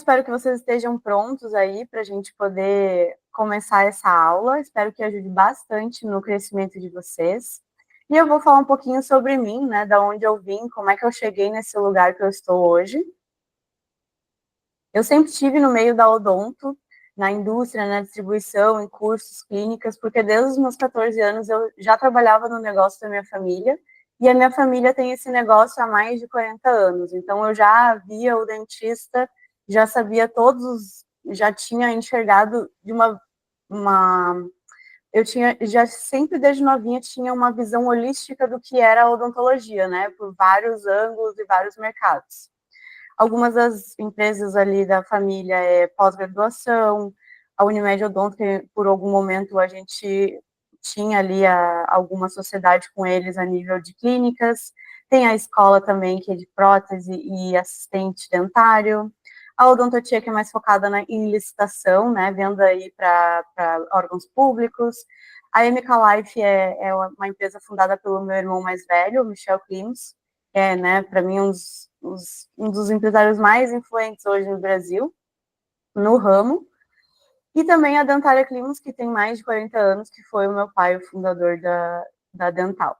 espero que vocês estejam prontos aí para a gente poder começar essa aula. Espero que ajude bastante no crescimento de vocês. E eu vou falar um pouquinho sobre mim, né, da onde eu vim, como é que eu cheguei nesse lugar que eu estou hoje. Eu sempre estive no meio da odonto, na indústria, na distribuição, em cursos, clínicas, porque desde os meus 14 anos eu já trabalhava no negócio da minha família, e a minha família tem esse negócio há mais de 40 anos. Então eu já via o dentista, já sabia já tinha enxergado de eu tinha, já sempre desde novinha tinha uma visão holística do que era a odontologia, né, por vários ângulos e vários mercados. Algumas das empresas ali da família é pós-graduação, a Unimed Odonto, que por algum momento a gente tinha ali alguma sociedade com eles a nível de clínicas, tem a escola também, que é de prótese e assistente dentário, a odontotia, que é mais focada em licitação, né, venda aí para órgãos públicos, a MK Life é uma empresa fundada pelo meu irmão mais velho, o Michel Klims, né, para mim, um dos empresários mais influentes hoje no Brasil, no ramo. E também a Dentária Klims, que tem mais de 40 anos, que foi o meu pai, o fundador da Dental.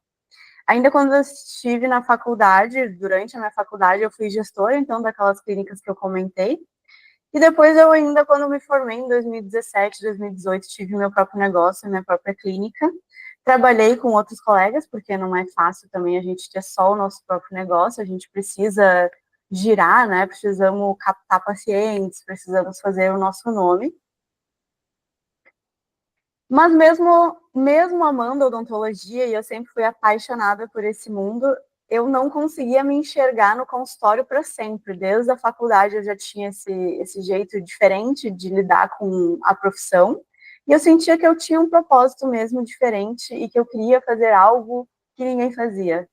Ainda quando eu estive na faculdade, durante a minha faculdade, eu fui gestora, então, daquelas clínicas que eu comentei. E depois eu ainda, quando me formei em 2017, 2018, tive meu próprio negócio, minha própria clínica. Trabalhei com outros colegas, porque não é fácil também a gente ter só o nosso próprio negócio, a gente precisa girar, né? Precisamos captar pacientes, precisamos fazer o nosso nome. Mas mesmo amando a odontologia, e eu sempre fui apaixonada por esse mundo, eu não conseguia me enxergar no consultório para sempre. Desde a faculdade eu já tinha esse jeito diferente de lidar com a profissão, e eu sentia que eu tinha um propósito mesmo diferente e que eu queria fazer algo que ninguém fazia.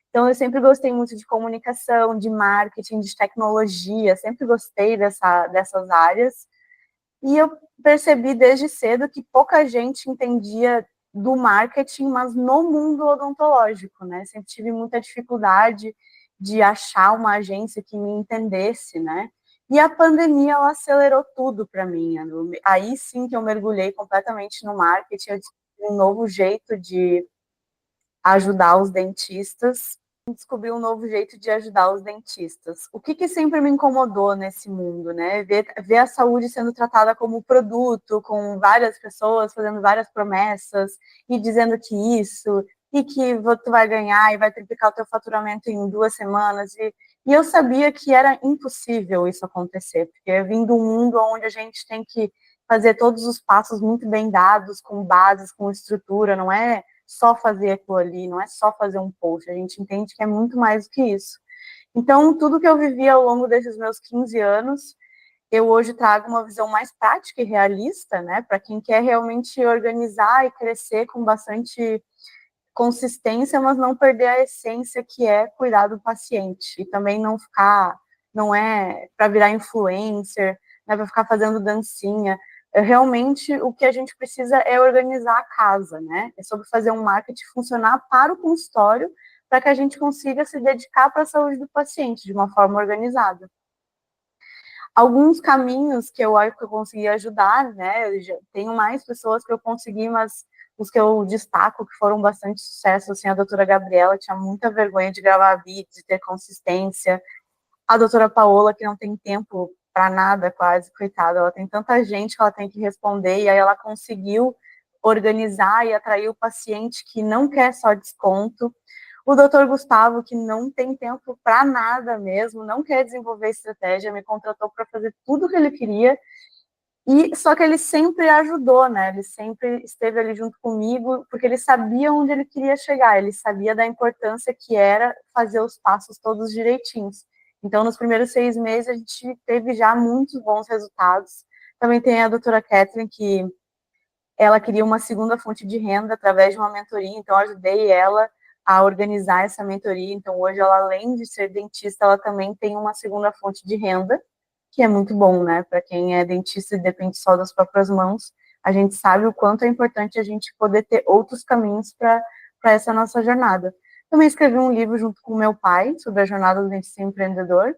Então eu sempre gostei muito de comunicação, de marketing, de tecnologia, sempre gostei dessas áreas. E eu percebi desde cedo que pouca gente entendia do marketing, mas no mundo odontológico, né? Sempre tive muita dificuldade de achar uma agência que me entendesse, né? E a pandemia, ela acelerou tudo para mim. Aí sim que eu mergulhei completamente no marketing, eu descobri um novo jeito de ajudar os dentistas, descobrir um novo jeito de ajudar os dentistas. O que sempre me incomodou nesse mundo, né? Ver a saúde sendo tratada como produto, com várias pessoas fazendo várias promessas e dizendo que isso, e que tu vai ganhar e vai triplicar o teu faturamento em 2 semanas. E eu sabia que era impossível isso acontecer, porque eu vim de um mundo onde a gente tem que fazer todos os passos muito bem dados, com bases, com estrutura, não é só fazer aquilo ali, não é só fazer um post, a gente entende que é muito mais do que isso. Então, tudo que eu vivi ao longo desses meus 15 anos, eu hoje trago uma visão mais prática e realista, né, para quem quer realmente organizar e crescer com bastante consistência, mas não perder a essência que é cuidar do paciente, e também não é para virar influencer, não é para ficar fazendo dancinha. Realmente, o que a gente precisa é organizar a casa, né? É sobre fazer um marketing funcionar para o consultório, para que a gente consiga se dedicar para a saúde do paciente de uma forma organizada. Alguns caminhos que eu acho que eu consegui ajudar, né? Eu já tenho mais pessoas que eu consegui, mas os que eu destaco que foram bastante sucesso, assim, a doutora Gabriela tinha muita vergonha de gravar vídeos, de ter consistência. A doutora Paola, que não tem tempo para nada, quase, coitada, ela tem tanta gente que ela tem que responder, e aí ela conseguiu organizar e atrair o paciente que não quer só desconto. O doutor Gustavo, que não tem tempo para nada mesmo, não quer desenvolver estratégia, me contratou para fazer tudo o que ele queria, e só que ele sempre ajudou, né? Ele sempre esteve ali junto comigo, porque ele sabia onde ele queria chegar, ele sabia da importância que era fazer os passos todos direitinhos. Então, nos primeiros 6 meses, a gente teve já muitos bons resultados. Também tem a doutora Catherine, que ela queria uma segunda fonte de renda através de uma mentoria, então eu ajudei ela a organizar essa mentoria. Então, hoje, ela, além de ser dentista, ela também tem uma segunda fonte de renda, que é muito bom, né? Para quem é dentista e depende só das próprias mãos, a gente sabe o quanto é importante a gente poder ter outros caminhos para essa nossa jornada. Também escrevi um livro junto com meu pai sobre a jornada do dentista empreendedor.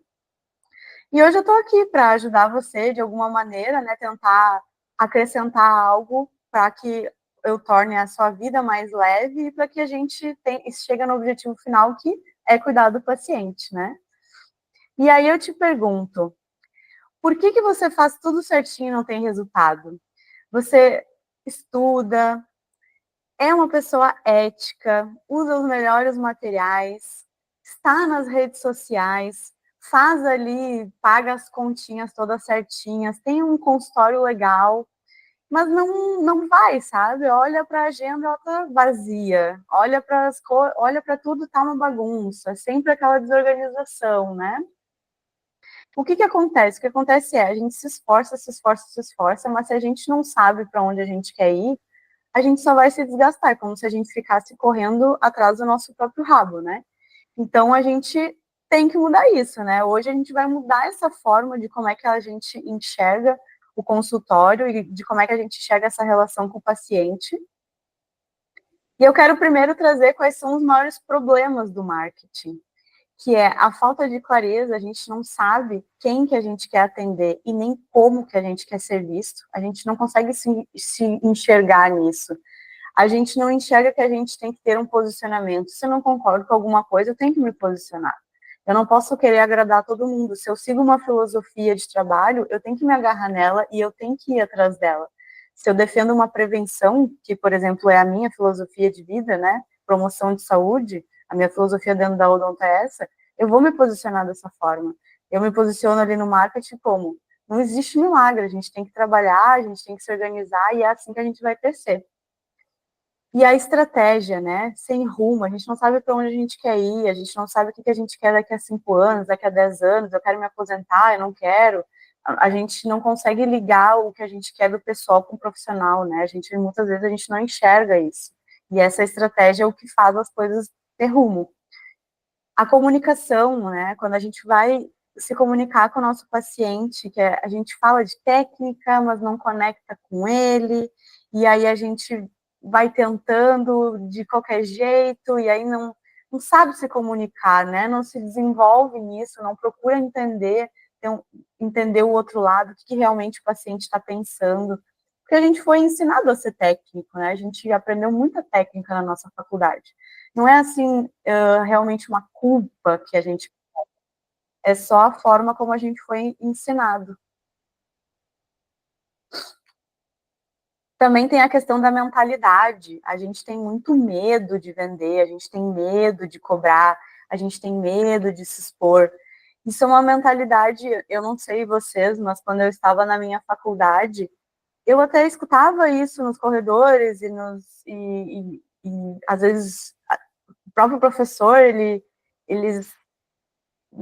E hoje eu estou aqui para ajudar você de alguma maneira, né? Tentar acrescentar algo para que eu torne a sua vida mais leve e para que a gente chegue no objetivo final, que é cuidar do paciente, né? E aí eu te pergunto, por que você faz tudo certinho e não tem resultado? Você estuda, é uma pessoa ética, usa os melhores materiais, está nas redes sociais, faz ali, paga as continhas todas certinhas, tem um consultório legal, mas não vai, sabe? Olha para a agenda, ela tá vazia. Olha para tudo, tá uma bagunça. Sempre aquela desorganização, né? O que acontece? O que acontece é, a gente se esforça, se esforça, se esforça, mas se a gente não sabe para onde a gente quer ir, a gente só vai se desgastar, como se a gente ficasse correndo atrás do nosso próprio rabo, né? Então a gente tem que mudar isso, né? Hoje a gente vai mudar essa forma de como é que a gente enxerga o consultório e de como é que a gente enxerga essa relação com o paciente. E eu quero primeiro trazer quais são os maiores problemas do marketing, que é a falta de clareza. A gente não sabe quem que a gente quer atender e nem como que a gente quer ser visto. A gente não consegue se enxergar nisso. A gente não enxerga que a gente tem que ter um posicionamento. Se eu não concordo com alguma coisa, eu tenho que me posicionar. Eu não posso querer agradar todo mundo. Se eu sigo uma filosofia de trabalho, eu tenho que me agarrar nela e eu tenho que ir atrás dela. Se eu defendo uma prevenção, que, por exemplo, é a minha filosofia de vida, né? Promoção de saúde, a minha filosofia dentro da Odonto é essa, eu vou me posicionar dessa forma. Eu me posiciono ali no marketing como? Não existe milagre, a gente tem que trabalhar, a gente tem que se organizar e é assim que a gente vai crescer. E a estratégia, né? Sem rumo, a gente não sabe para onde a gente quer ir, a gente não sabe o que a gente quer daqui a 5 anos, daqui a 10 anos, eu quero me aposentar, eu não quero. A gente não consegue ligar o que a gente quer do pessoal com o profissional, né? Muitas vezes a gente não enxerga isso. E essa estratégia é o que faz as coisas ter rumo. A comunicação, né? Quando a gente vai se comunicar com o nosso paciente, que a gente fala de técnica, mas não conecta com ele, e aí a gente vai tentando de qualquer jeito, e aí não sabe se comunicar, né? Não se desenvolve nisso, não procura entender o outro lado, o que realmente o paciente está pensando. Porque a gente foi ensinado a ser técnico, né? A gente aprendeu muita técnica na nossa faculdade. Não é assim, realmente uma culpa que a gente... É só a forma como a gente foi ensinado. Também tem a questão da mentalidade. A gente tem muito medo de vender, a gente tem medo de cobrar, a gente tem medo de se expor. Isso é uma mentalidade, eu não sei vocês, mas quando eu estava na minha faculdade, eu até escutava isso nos corredores e às vezes o próprio professor, eles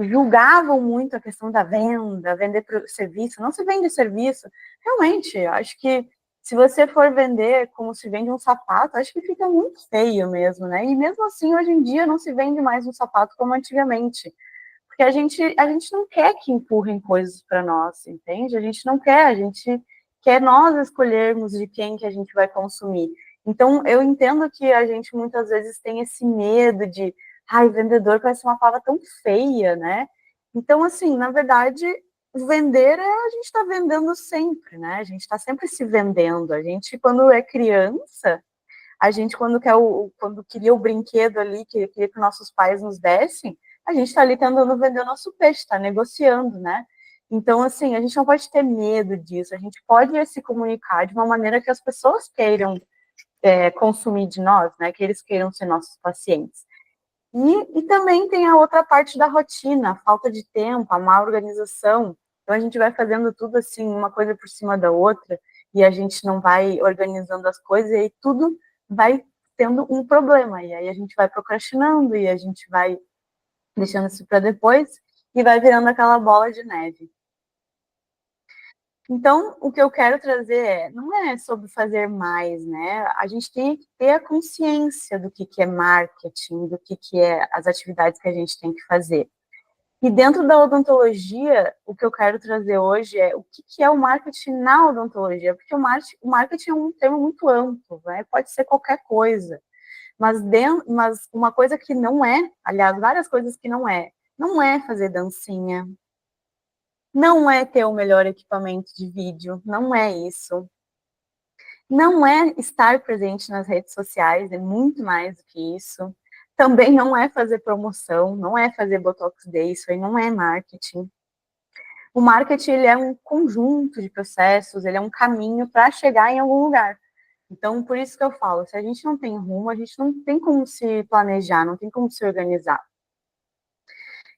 julgavam muito a questão da venda, vender serviço. Não se vende serviço. Realmente, acho que se você for vender como se vende um sapato, acho que fica muito feio mesmo, né? E mesmo assim, hoje em dia, não se vende mais um sapato como antigamente. Porque a gente não quer que empurrem coisas para nós, entende? A gente não quer, a gente quer nós escolhermos de quem que a gente vai consumir. Então, eu entendo que a gente muitas vezes tem esse medo de, ai, vendedor parece uma palavra tão feia, né? Então, assim, na verdade, vender a gente está vendendo sempre, né? A gente está sempre se vendendo. A gente, quando é criança, a gente, quando queria o brinquedo ali, que queria que nossos pais nos dessem, a gente está ali tentando vender o nosso peixe, está negociando, né? Então, assim, a gente não pode ter medo disso, a gente pode se comunicar de uma maneira que as pessoas queiram consumir de nós, né? Que eles queiram ser nossos pacientes. E também tem a outra parte da rotina, a falta de tempo, a má organização. Então, a gente vai fazendo tudo assim, uma coisa por cima da outra, e a gente não vai organizando as coisas, e aí tudo vai tendo um problema. E aí a gente vai procrastinando, e a gente vai deixando isso para depois, e vai virando aquela bola de neve. Então, o que eu quero trazer não é sobre fazer mais, né? A gente tem que ter a consciência do que é marketing, do que é as atividades que a gente tem que fazer. E dentro da odontologia, o que eu quero trazer hoje é o que é o marketing na odontologia, porque o marketing é um termo muito amplo, né? Pode ser qualquer coisa, mas uma coisa que não é, aliás, várias coisas que não é fazer dancinha, Não é ter o melhor equipamento de vídeo, não é isso. Não é estar presente nas redes sociais, é muito mais do que isso. Também não é fazer promoção, não é fazer Botox Day, isso aí não é marketing. O marketing, ele é um conjunto de processos, ele é um caminho para chegar em algum lugar. Então, por isso que eu falo, se a gente não tem rumo, a gente não tem como se planejar, não tem como se organizar.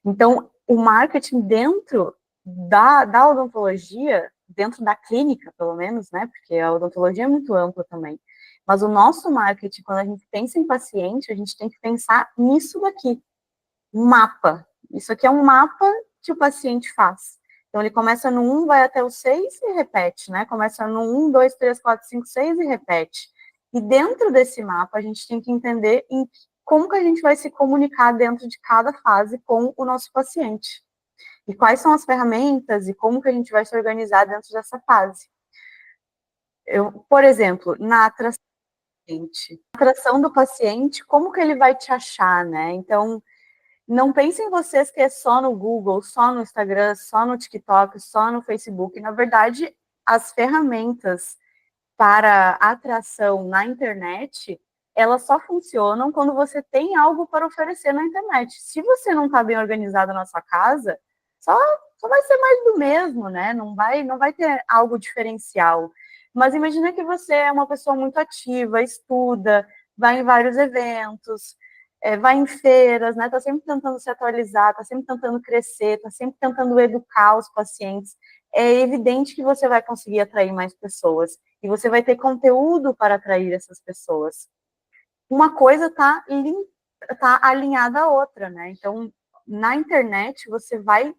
Então, o marketing dentro da odontologia, dentro da clínica, pelo menos, né? Porque a odontologia é muito ampla também. Mas o nosso marketing, quando a gente pensa em paciente, a gente tem que pensar nisso daqui, um mapa. Isso aqui é um mapa que o paciente faz. Então, ele começa no 1, vai até o 6 e repete, né? Começa no 1, 2, 3, 4, 5, 6 e repete. E dentro desse mapa, a gente tem que entender como que a gente vai se comunicar dentro de cada fase com o nosso paciente. E quais são as ferramentas e como que a gente vai se organizar dentro dessa fase. Por exemplo, na atração do paciente, como que ele vai te achar, né? Então, não pensem em vocês que é só no Google, só no Instagram, só no TikTok, só no Facebook. Na verdade, as ferramentas para atração na internet, elas só funcionam quando você tem algo para oferecer na internet. Se você não está bem organizado na sua casa, só, só vai ser mais do mesmo, né? Não vai ter algo diferencial. Mas imagina que você é uma pessoa muito ativa, estuda, vai em vários eventos, vai em feiras, né? Tá sempre tentando se atualizar, tá sempre tentando crescer, tá sempre tentando educar os pacientes. É evidente que você vai conseguir atrair mais pessoas e você vai ter conteúdo para atrair essas pessoas. Uma coisa tá alinhada à outra, né? Então, na internet, você vai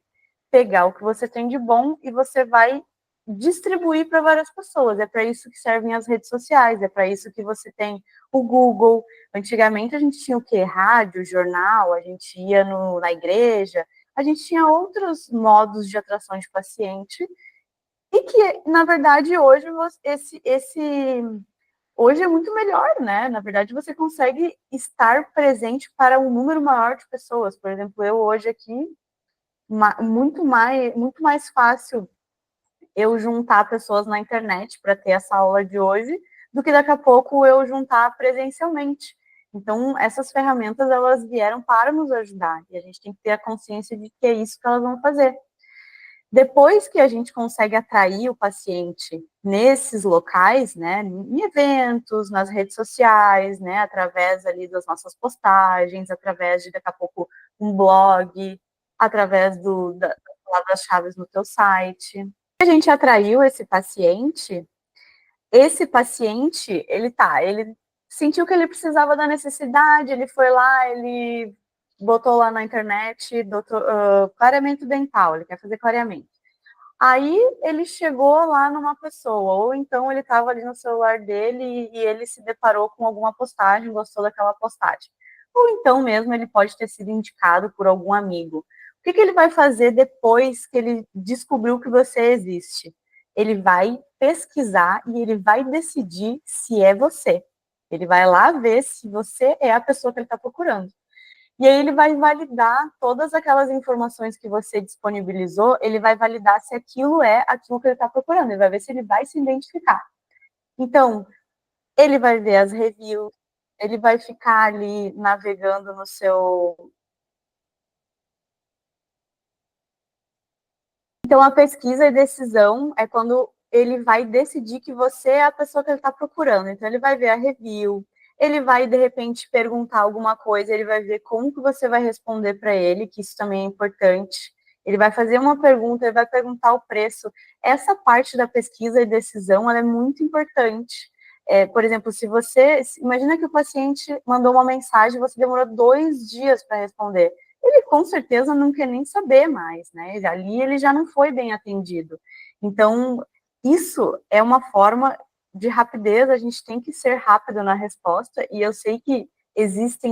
pegar o que você tem de bom e você vai distribuir para várias pessoas. É para isso que servem as redes sociais, é para isso que você tem o Google. Antigamente a gente tinha o quê? Rádio, jornal, a gente ia na igreja, a gente tinha outros modos de atração de paciente e que, na verdade, hoje hoje é muito melhor, né? Na verdade, você consegue estar presente para um número maior de pessoas. Por exemplo, eu hoje aqui, muito mais fácil eu juntar pessoas na internet para ter essa aula de hoje do que daqui a pouco eu juntar presencialmente. Então, essas ferramentas, elas vieram para nos ajudar e a gente tem que ter a consciência de que é isso que elas vão fazer. Depois que a gente consegue atrair o paciente nesses locais, né, em eventos, nas redes sociais, né, através ali das nossas postagens, através de, daqui a pouco, um blog, através das palavras-chave no teu site. A gente atraiu esse paciente, ele sentiu que ele precisava da necessidade, ele foi lá, ele botou lá na internet, clareamento dental, ele quer fazer clareamento. Aí ele chegou lá numa pessoa, ou então ele estava ali no celular dele e ele se deparou com alguma postagem, gostou daquela postagem. Ou então mesmo ele pode ter sido indicado por algum amigo. O que ele vai fazer depois que ele descobriu que você existe? Ele vai pesquisar e ele vai decidir se é você. Ele vai lá ver se você é a pessoa que ele está procurando. E aí ele vai validar todas aquelas informações que você disponibilizou, ele vai validar se aquilo é aquilo que ele está procurando, ele vai ver se ele vai se identificar. Então, ele vai ver as reviews, ele vai ficar ali navegando no seu. Então, a pesquisa e decisão é quando ele vai decidir que você é a pessoa que ele está procurando. Então, ele vai ver a review, ele vai, de repente, perguntar alguma coisa, ele vai ver como que você vai responder para ele, que isso também é importante. Ele vai fazer uma pergunta, ele vai perguntar o preço. Essa parte da pesquisa e decisão, ela é muito importante. Por exemplo, se você... Imagina que o paciente mandou uma mensagem e você demorou 2 dias para responder, ele com certeza não quer nem saber mais, né? Ali ele já não foi bem atendido. Então, isso é uma forma de rapidez, a gente tem que ser rápido na resposta, e eu sei que existe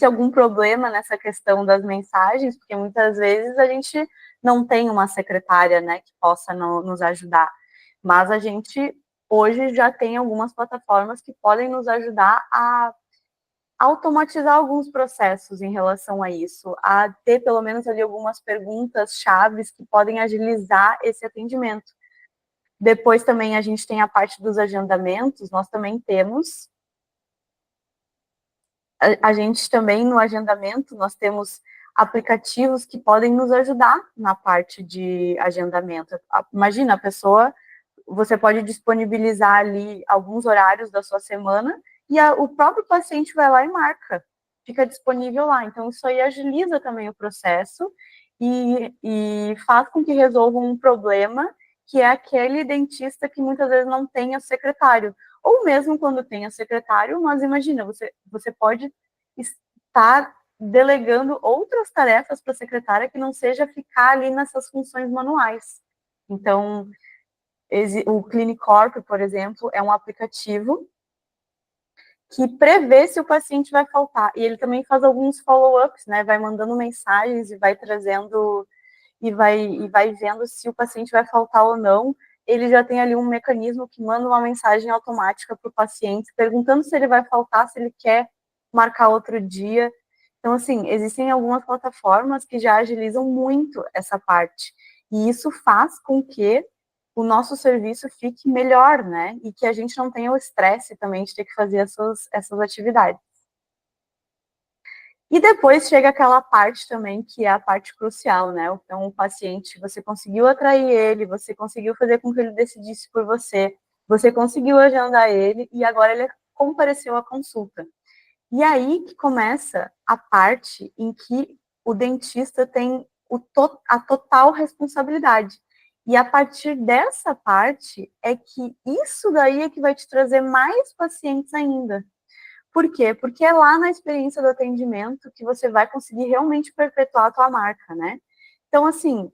algum problema nessa questão das mensagens, porque muitas vezes a gente não tem uma secretária, né, que possa nos ajudar, mas a gente hoje já tem algumas plataformas que podem nos ajudar a automatizar alguns processos em relação a isso, a ter pelo menos ali algumas perguntas chaves que podem agilizar esse atendimento. Depois também a gente tem a parte dos agendamentos, nós também temos. A gente também no agendamento, nós temos aplicativos que podem nos ajudar na parte de agendamento. Imagina, a pessoa, você pode disponibilizar ali alguns horários da sua semana e o próprio paciente vai lá e marca, fica disponível lá. Então, isso aí agiliza também o processo e faz com que resolva um problema que é aquele dentista que muitas vezes não tem o secretário. Ou mesmo quando tem a secretário, mas imagina, você pode estar delegando outras tarefas para a secretária que não seja ficar ali nessas funções manuais. Então, o Clinicorp, por exemplo, é um aplicativo que prevê se o paciente vai faltar. E ele também faz alguns follow-ups, né? Vai mandando mensagens e vai trazendo e vai vendo se o paciente vai faltar ou não. Ele já tem ali um mecanismo que manda uma mensagem automática para o paciente, perguntando se ele vai faltar, se ele quer marcar outro dia. Então, assim, existem algumas plataformas que já agilizam muito essa parte. E isso faz com que o nosso serviço fique melhor, né? E que a gente não tenha o estresse também de ter que fazer essas atividades. E depois chega aquela parte também que é a parte crucial, né? Então, o paciente, você conseguiu atrair ele, você conseguiu fazer com que ele decidisse por você conseguiu agendar ele e agora ele compareceu à consulta. E aí que começa a parte em que o dentista tem a total responsabilidade. E a partir dessa parte é que isso daí é que vai te trazer mais pacientes ainda. Por quê? Porque é lá na experiência do atendimento que você vai conseguir realmente perpetuar a tua marca, né? Então, assim,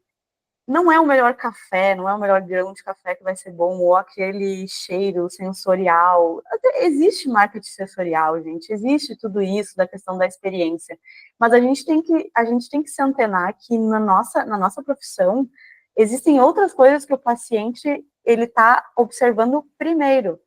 não é o melhor café, não é o melhor grão de café que vai ser bom, ou aquele cheiro sensorial. Até existe marketing sensorial, gente, existe tudo isso da questão da experiência. Mas a gente tem que se antenar que na nossa profissão existem outras coisas que o paciente ele está observando primeiro.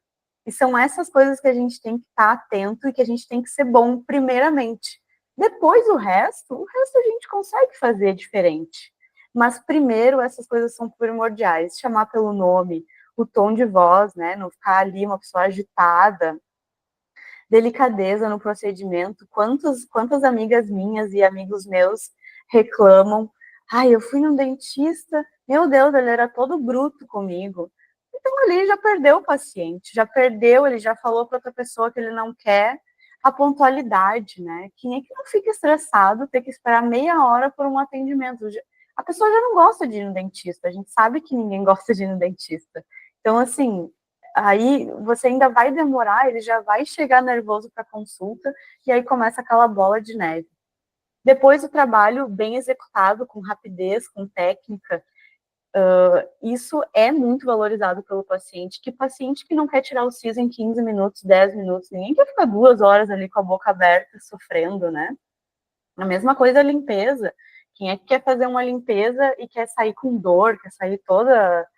E são essas coisas que a gente tem que estar atento e que a gente tem que ser bom primeiramente. Depois o resto a gente consegue fazer diferente. Mas primeiro essas coisas são primordiais. Chamar pelo nome, o tom de voz, né? Não ficar ali uma pessoa agitada, delicadeza no procedimento. Quantas amigas minhas e amigos meus reclamam? Ai, eu fui num dentista, meu Deus, ele era todo bruto comigo. Então ali já perdeu o paciente, já perdeu, ele já falou para outra pessoa que ele não quer. A pontualidade, né? Quem é que não fica estressado ter que esperar meia hora por um atendimento? A pessoa já não gosta de ir no dentista, a gente sabe que ninguém gosta de ir no dentista. Então, assim, aí você ainda vai demorar, ele já vai chegar nervoso para a consulta, e aí começa aquela bola de neve. Depois o trabalho bem executado, com rapidez, com técnica, isso é muito valorizado pelo paciente. Que paciente que não quer tirar o siso em 15 minutos, 10 minutos, ninguém quer ficar 2 horas ali com a boca aberta, sofrendo, né? A mesma coisa a limpeza. Quem é que quer fazer uma limpeza e quer sair com dor, quer sair toda.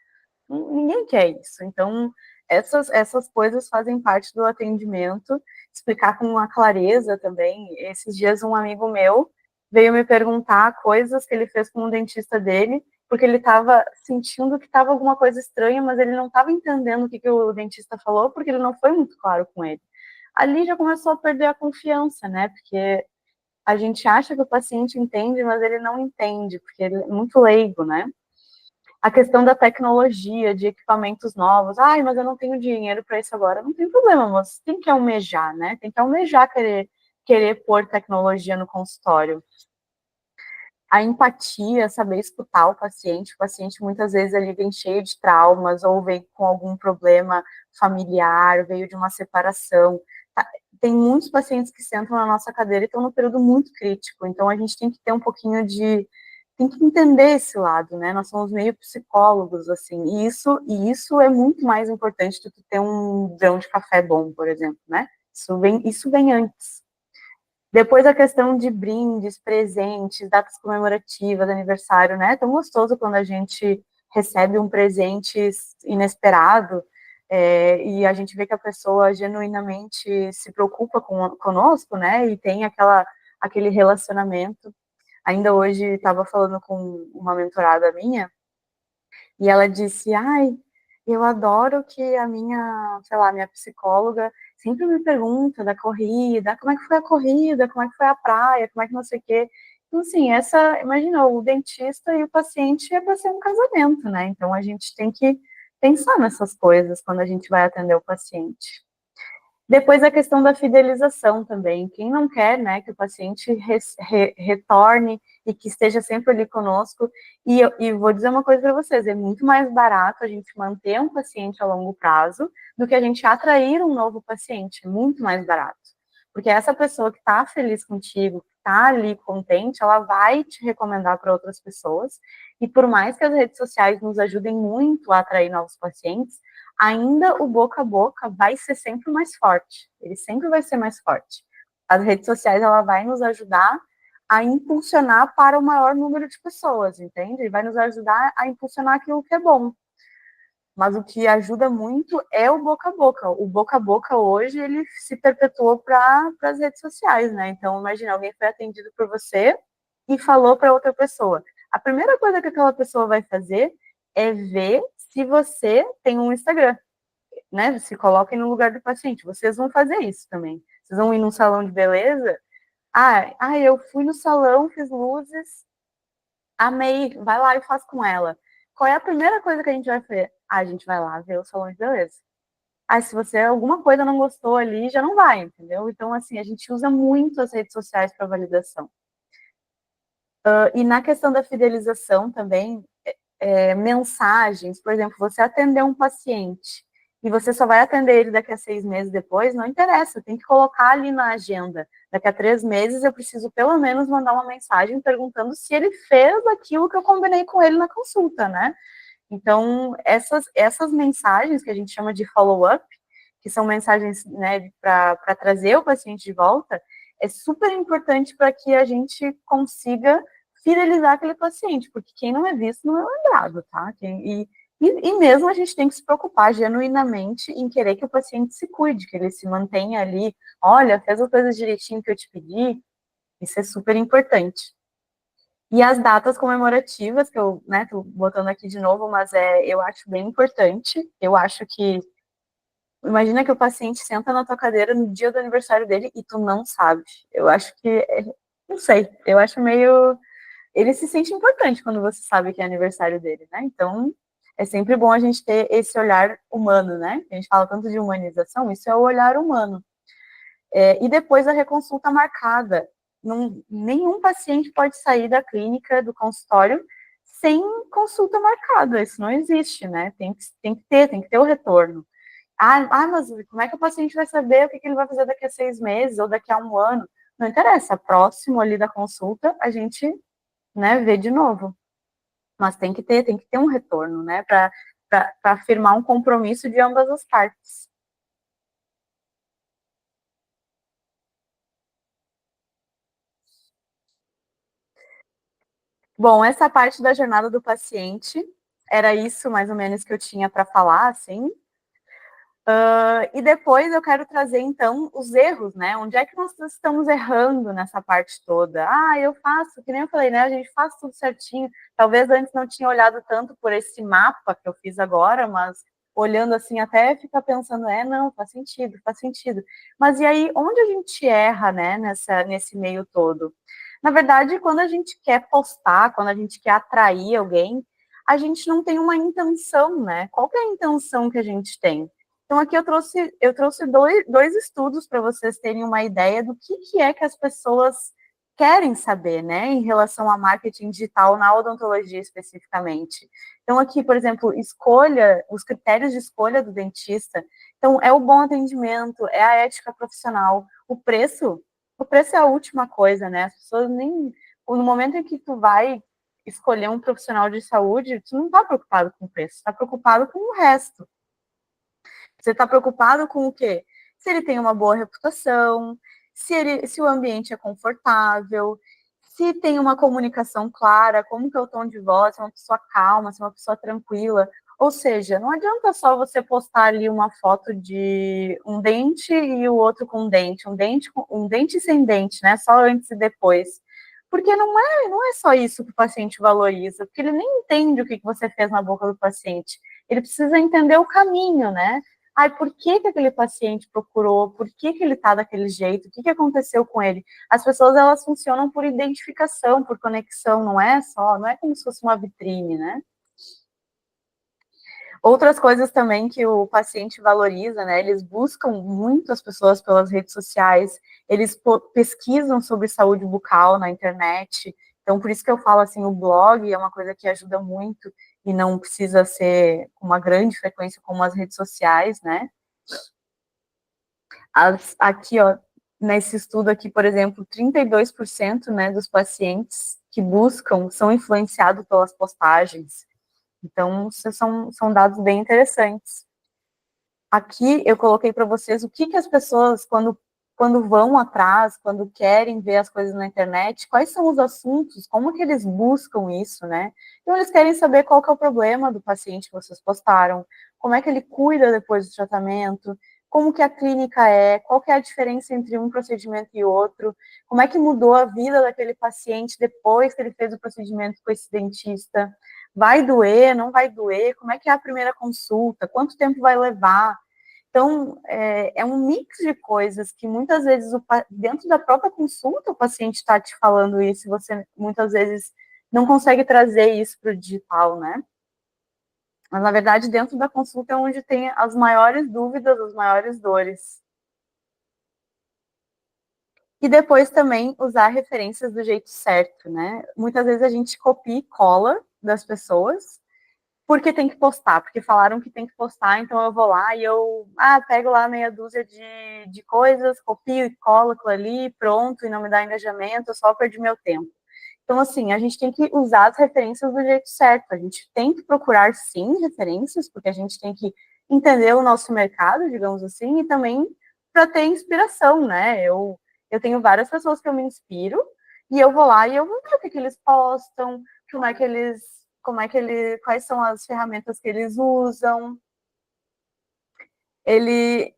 Ninguém quer isso. Então, essas coisas fazem parte do atendimento. Explicar com uma clareza também. Esses dias, um amigo meu veio me perguntar coisas que ele fez com o dentista dele, porque ele estava sentindo que estava alguma coisa estranha, mas ele não estava entendendo o que o dentista falou, porque ele não foi muito claro com ele. Ali já começou a perder a confiança, né? Porque a gente acha que o paciente entende, mas ele não entende, porque ele é muito leigo, né? A questão da tecnologia, de equipamentos novos. Ai, mas eu não tenho dinheiro para isso agora. Não tem problema, mas tem que almejar, né? Tem que almejar querer pôr tecnologia no consultório. A empatia, saber escutar o paciente muitas vezes ele vem cheio de traumas ou vem com algum problema familiar, veio de uma separação. Tem muitos pacientes que sentam na nossa cadeira e estão num período muito crítico, então a gente tem que ter um pouquinho tem que entender esse lado, né? Nós somos meio psicólogos, assim, e isso é muito mais importante do que ter um grão de café bom, por exemplo, né? Isso vem antes. Depois a questão de brindes, presentes, datas comemorativas, aniversário, né? É tão gostoso quando a gente recebe um presente inesperado. e a gente vê que a pessoa genuinamente se preocupa conosco, né, e tem aquele relacionamento. Ainda hoje estava falando com uma mentorada minha, e ela disse, ai, eu adoro que a minha, sei lá, minha psicóloga sempre me pergunta da corrida, como é que foi a corrida, como é que foi a praia, como é que não sei o quê. Então, assim, imagina, o dentista e o paciente é para ser um casamento, né? Então, a gente tem que pensar nessas coisas quando a gente vai atender o paciente. Depois a questão da fidelização também. Quem não quer, né, que o paciente retorne e que esteja sempre ali conosco. E vou dizer uma coisa para vocês: é muito mais barato a gente manter um paciente a longo prazo do que a gente atrair um novo paciente. Muito mais barato. Porque essa pessoa que está feliz contigo, que está ali contente, ela vai te recomendar para outras pessoas. E por mais que as redes sociais nos ajudem muito a atrair novos pacientes, ainda o boca a boca vai ser sempre mais forte. Ele sempre vai ser mais forte. As redes sociais, ela vai nos ajudar a impulsionar para o maior número de pessoas, entende? Vai nos ajudar a impulsionar aquilo que é bom. Mas o que ajuda muito é o boca a boca. O boca a boca hoje, ele se perpetuou para as redes sociais, né? Então, imagina, alguém foi atendido por você e falou para outra pessoa. A primeira coisa que aquela pessoa vai fazer é ver se você tem um Instagram, né? Se coloquem no lugar do paciente. Vocês vão fazer isso também. Vocês vão ir num salão de beleza. Eu fui no salão, fiz luzes, amei, vai lá e faz com ela. Qual é a primeira coisa que a gente vai fazer? A gente vai lá ver o salão de beleza. Se você alguma coisa não gostou ali, já não vai, entendeu? Então, assim, a gente usa muito as redes sociais para validação. E na questão da fidelização também, mensagens, por exemplo, você atender um paciente e você só vai atender ele daqui a 6 meses depois, não interessa, tem que colocar ali na agenda. Daqui a 3 meses eu preciso pelo menos mandar uma mensagem perguntando se ele fez aquilo que eu combinei com ele na consulta, né? Então, essas mensagens que a gente chama de follow-up, que são mensagens, né, para trazer o paciente de volta, é super importante para que a gente consiga fidelizar aquele paciente, porque quem não é visto não é lembrado, tá? E mesmo a gente tem que se preocupar genuinamente em querer que o paciente se cuide, que ele se mantenha ali, olha, fez as coisas direitinho que eu te pedi, isso é super importante. E as datas comemorativas, que eu, né, tô botando aqui de novo, mas eu acho bem importante. Eu acho que, imagina que o paciente senta na tua cadeira no dia do aniversário dele e tu não sabe. Eu acho que, não sei, eu acho meio... Ele se sente importante quando você sabe que é aniversário dele, né? Então, é sempre bom a gente ter esse olhar humano, né? A gente fala tanto de humanização, isso é o olhar humano. E depois a reconsulta marcada. Nenhum paciente pode sair da clínica, do consultório, sem consulta marcada. Isso não existe, né? Tem que ter o retorno. Mas como é que o paciente vai saber o que ele vai fazer daqui a 6 meses ou daqui a um ano? Não interessa. Próximo ali da consulta, a gente, né, vê de novo. Mas tem que ter um retorno, né? Para firmar um compromisso de ambas as partes. Bom, essa parte da jornada do paciente era isso mais ou menos que eu tinha para falar, assim. E depois eu quero trazer, então, os erros, né? Onde é que nós estamos errando nessa parte toda? Eu faço, que nem eu falei, né? A gente faz tudo certinho. Talvez antes não tinha olhado tanto por esse mapa que eu fiz agora, mas olhando assim até fica pensando, não, faz sentido, faz sentido. Mas e aí, onde a gente erra, né, nesse meio todo? Na verdade, quando a gente quer postar, quando a gente quer atrair alguém, a gente não tem uma intenção, né? Qual que é a intenção que a gente tem? Então, aqui eu trouxe dois estudos para vocês terem uma ideia do que é que as pessoas querem saber, né, em relação a marketing digital na odontologia especificamente. Então, aqui, por exemplo, os critérios de escolha do dentista. Então, é o bom atendimento, é a ética profissional, o preço é a última coisa, né? As pessoas nem, no momento em que tu vai escolher um profissional de saúde, tu não está preocupado com o preço, está preocupado com o resto. Você está preocupado com o quê? Se ele tem uma boa reputação, se o ambiente é confortável, se tem uma comunicação clara, como que é o tom de voz, se é uma pessoa calma, se é uma pessoa tranquila. Ou seja, não adianta só você postar ali uma foto de um dente e o outro com um dente sem dente, né? Só antes e depois. Porque não é só isso que o paciente valoriza, porque ele nem entende o que você fez na boca do paciente. Ele precisa entender o caminho, né? Ai, por que que aquele paciente procurou? Por que que ele está daquele jeito? O que que aconteceu com ele? As pessoas, elas funcionam por identificação, por conexão, não é como se fosse uma vitrine, né? Outras coisas também que o paciente valoriza, né? Eles buscam muito as pessoas pelas redes sociais, eles pesquisam sobre saúde bucal na internet. Então, por isso que eu falo assim, o blog é uma coisa que ajuda muito e não precisa ser com uma grande frequência como as redes sociais, né? Aqui, ó, nesse estudo aqui, por exemplo, 32%, né, dos pacientes que buscam são influenciados pelas postagens. Então, são dados bem interessantes. Aqui eu coloquei para vocês o que, que as pessoas, quando vão atrás, quando querem ver as coisas na internet, quais são os assuntos, como que eles buscam isso, né? Então, eles querem saber qual que é o problema do paciente que vocês postaram, como é que ele cuida depois do tratamento, como que a clínica é, qual que é a diferença entre um procedimento e outro, como é que mudou a vida daquele paciente depois que ele fez o procedimento com esse dentista. Vai doer, não vai doer? Como é que é a primeira consulta? Quanto tempo vai levar? Então, é um mix de coisas que muitas vezes, dentro da própria consulta, o paciente está te falando isso e você muitas vezes não consegue trazer isso para o digital, né? Mas, na verdade, dentro da consulta é onde tem as maiores dúvidas, as maiores dores. E depois também usar referências do jeito certo, né? Muitas vezes a gente copia e cola das pessoas, porque tem que postar, porque falaram que tem que postar, então eu vou lá e pego lá meia dúzia de coisas, copio e colo aquilo ali, pronto, e não me dá engajamento, eu só perdi meu tempo. Então, assim, a gente tem que usar as referências do jeito certo, a gente tem que procurar, sim, referências, porque a gente tem que entender o nosso mercado, digamos assim, e também para ter inspiração, né? Eu tenho várias pessoas que eu me inspiro, e eu vou lá e eu vou ver o que, que eles postam, quais são as ferramentas que eles usam. Ele,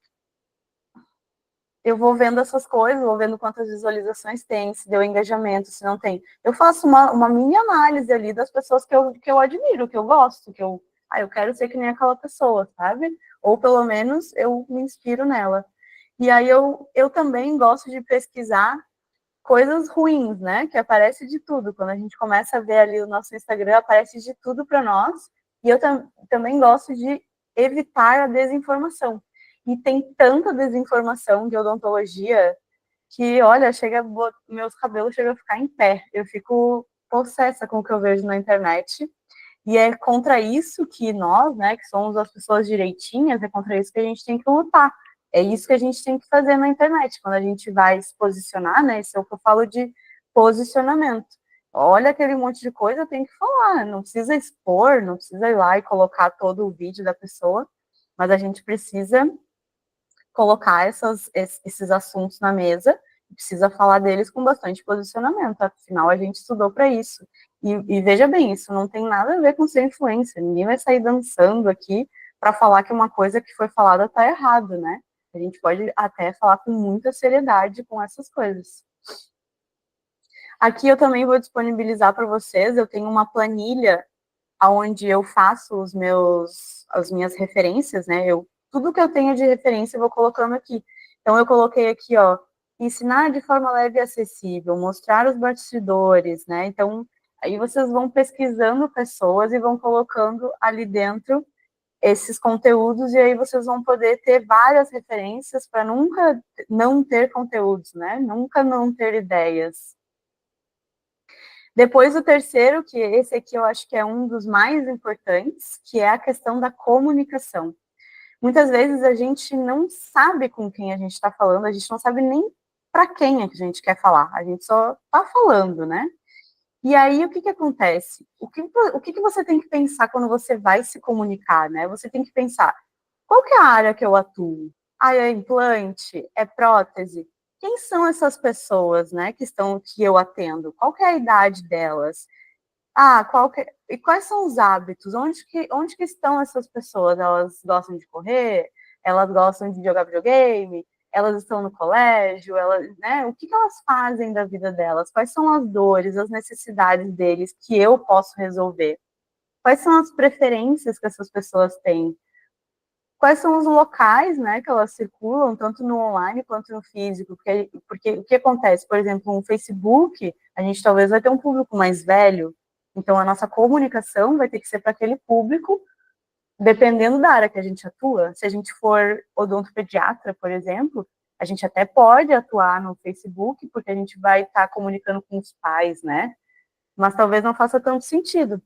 eu vou vendo essas coisas, vou vendo quantas visualizações tem, se deu engajamento, se não tem. Eu faço uma mini análise ali das pessoas que eu admiro, que eu gosto, eu quero ser que nem aquela pessoa, sabe? Ou pelo menos eu me inspiro nela. E aí eu também gosto de pesquisar coisas ruins, né? Que aparece de tudo. Quando a gente começa a ver ali o nosso Instagram, aparece de tudo para nós. E eu também gosto de evitar a desinformação. E tem tanta desinformação de odontologia que, olha, meus cabelos chegam a ficar em pé. Eu fico possessa com o que eu vejo na internet. E é contra isso que nós, né, que somos as pessoas direitinhas, é contra isso que a gente tem que lutar. É isso que a gente tem que fazer na internet, quando a gente vai se posicionar, né, isso é o que eu falo de posicionamento. Olha aquele monte de coisa, tem que falar, não precisa expor, não precisa ir lá e colocar todo o vídeo da pessoa, mas a gente precisa colocar esses assuntos na mesa, precisa falar deles com bastante posicionamento, afinal a gente estudou para isso. E veja bem, isso não tem nada a ver com ser influência, ninguém vai sair dançando aqui para falar que uma coisa que foi falada está errado, né? A gente pode até falar com muita seriedade com essas coisas. Aqui eu também vou disponibilizar para vocês, eu tenho uma planilha onde eu faço as minhas referências, né? Tudo que eu tenho de referência eu vou colocando aqui. Então eu coloquei aqui, ó, ensinar de forma leve e acessível, mostrar os bastidores, né? Então aí vocês vão pesquisando pessoas e vão colocando ali dentro esses conteúdos e aí vocês vão poder ter várias referências para nunca não ter conteúdos, né? Nunca não ter ideias. Depois o terceiro, que esse aqui eu acho que é um dos mais importantes, que é a questão da comunicação. Muitas vezes a gente não sabe com quem a gente está falando, a gente não sabe nem para quem é que a gente quer falar, a gente só está falando, né? E aí o que acontece? O que você tem que pensar quando você vai se comunicar, né? Você tem que pensar, qual que é a área que eu atuo? Ah, é implante? É prótese? Quem são essas pessoas, né, que eu atendo? Qual que é a idade delas? E quais são os hábitos? Onde que estão essas pessoas? Elas gostam de correr? Elas gostam de jogar videogame? Elas estão no colégio? Né? O que que elas fazem da vida delas? Quais são as dores, as necessidades deles que eu posso resolver? Quais são as preferências que essas pessoas têm? Quais são os locais, né, que elas circulam, tanto no online quanto no físico? Porque o que acontece, por exemplo, no Facebook, a gente talvez vai ter um público mais velho, então a nossa comunicação vai ter que ser para aquele público, dependendo da área que a gente atua. Se a gente for odontopediatra, por exemplo, a gente até pode atuar no Facebook, porque a gente vai estar comunicando com os pais, né? Mas talvez não faça tanto sentido.